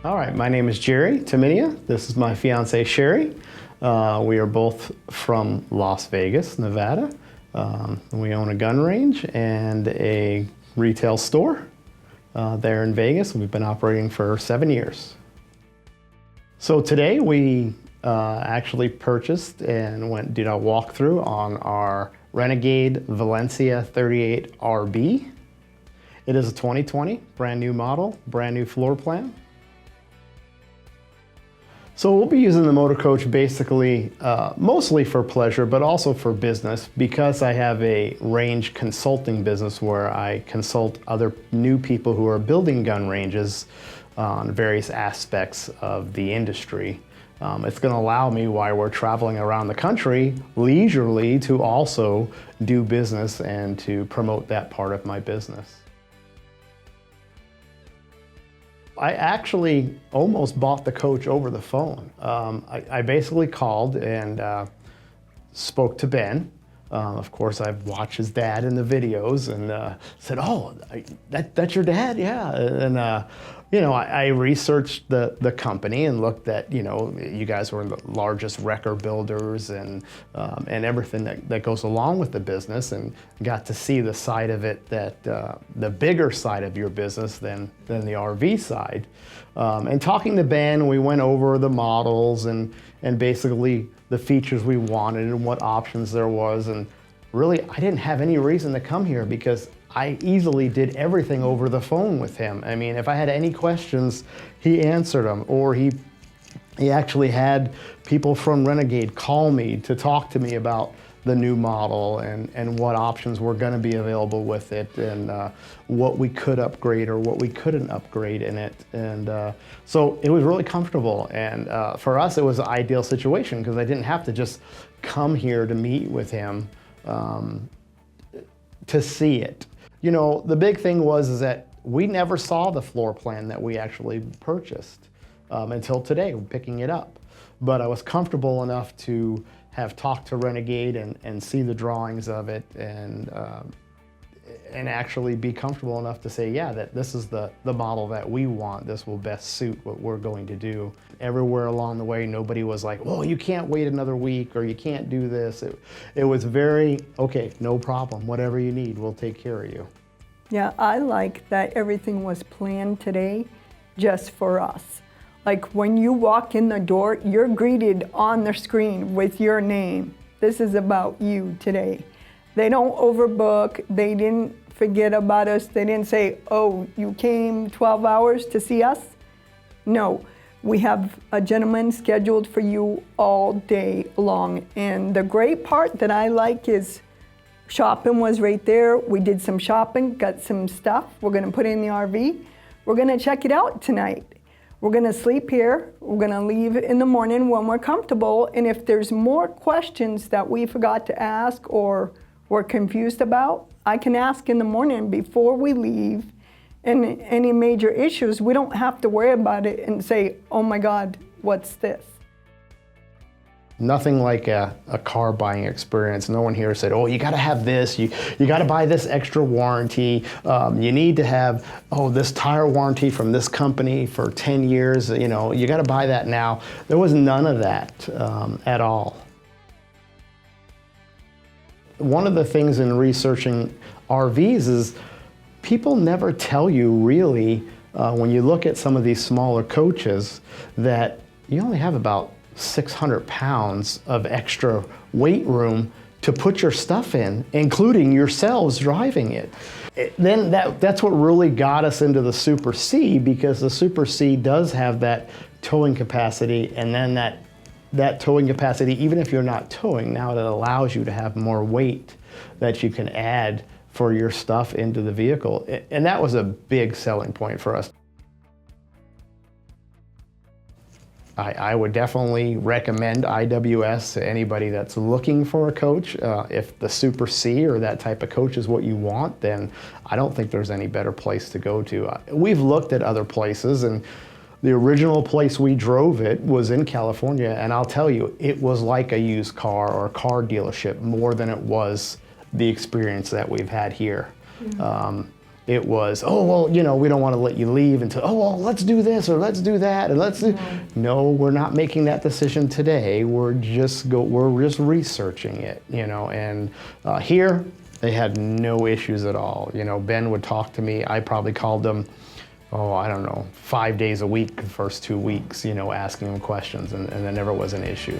All right, my name is Jerry Tumminias. This is my fiance Sherry. We are both from Las Vegas, Nevada. We own a gun range and a retail store there in Vegas. We've been operating for 7 years. So today we actually purchased and did a walkthrough on our Renegade Valencia 38 RV. It is a 2020, brand new model, brand new floor plan. So we'll be using the motor coach basically mostly for pleasure, but also for business, because I have a range consulting business where I consult other new people who are building gun ranges on various aspects of the industry. It's going to allow me, while we're traveling around the country, leisurely to also do business and to promote that part of my business. I actually almost bought the coach over the phone. I basically called and spoke to Ben. Of course, I've watched his dad in the videos and said, "Oh, that's your dad?" Yeah. And you know, I researched the company and looked at, you know, you guys were the largest wrecker builders and everything that goes along with the business, and got to see the side of it that the bigger side of your business than the RV side. And talking to Ben, we went over the models and basically the features we wanted and what options there was. And really, I didn't have any reason to come here because I easily did everything over the phone with him. I mean, if I had any questions, he answered them, or he actually had people from Renegade call me to talk to me about the new model and what options were going to be available with it, and what we could upgrade or what we couldn't upgrade in it. And so it was really comfortable. And for us, it was an ideal situation because I didn't have to just come here to meet with him to see it. You know, the big thing is that we never saw the floor plan that we actually purchased until today, picking it up. But I was comfortable enough to have talked to Renegade and see the drawings of it and actually be comfortable enough to say, yeah, that this is the model that we want. This will best suit what we're going to do. Everywhere along the way, nobody was like, oh, you can't wait another week, or you can't do this. It was very, okay, no problem. Whatever you need, we'll take care of you. Yeah, I like that everything was planned today just for us. Like when you walk in the door, you're greeted on the screen with your name. This is about you today. They don't overbook. They didn't forget about us. They didn't say, oh, you came 12 hours to see us? No, we have a gentleman scheduled for you all day long. And the great part that I like is shopping was right there. We did some shopping, got some stuff we're gonna put in the RV. We're gonna check it out tonight. We're gonna sleep here. We're gonna leave in the morning when we're comfortable. And if there's more questions that we forgot to ask or we're confused about, I can ask in the morning before we leave. And any major issues, we don't have to worry about it and say, oh my God, what's this? Nothing like a car buying experience. No one here said, oh, you gotta have this, you gotta buy this extra warranty, you need to have, oh, this tire warranty from this company for 10 years, you know, you gotta buy that now. There was none of that at all. One of the things in researching RVs is people never tell you really, when you look at some of these smaller coaches, that you only have about 600 pounds of extra weight room to put your stuff in, including yourselves driving it. Then that's what really got us into the Super C, because the Super C does have that towing capacity, and then that towing capacity, even if you're not towing, now it allows you to have more weight that you can add for your stuff into the vehicle. And that was a big selling point for us. I would definitely recommend IWS to anybody that's looking for a coach. If the Super C or that type of coach is what you want, then I don't think there's any better place to go to. We've looked at other places, and the original place we drove it was in California, and I'll tell you, it was like a used car or a car dealership more than it was the experience that we've had here. it was, oh, well, you know, we don't want to let you leave until, oh, well, let's do this or let's do that and let's do. No, we're not making that decision today. We're just researching it, you know. And here, they had no issues at all. You know, Ben would talk to me. I probably called them, oh, I don't know, 5 days a week the first 2 weeks, you know, asking them questions, and there never was an issue.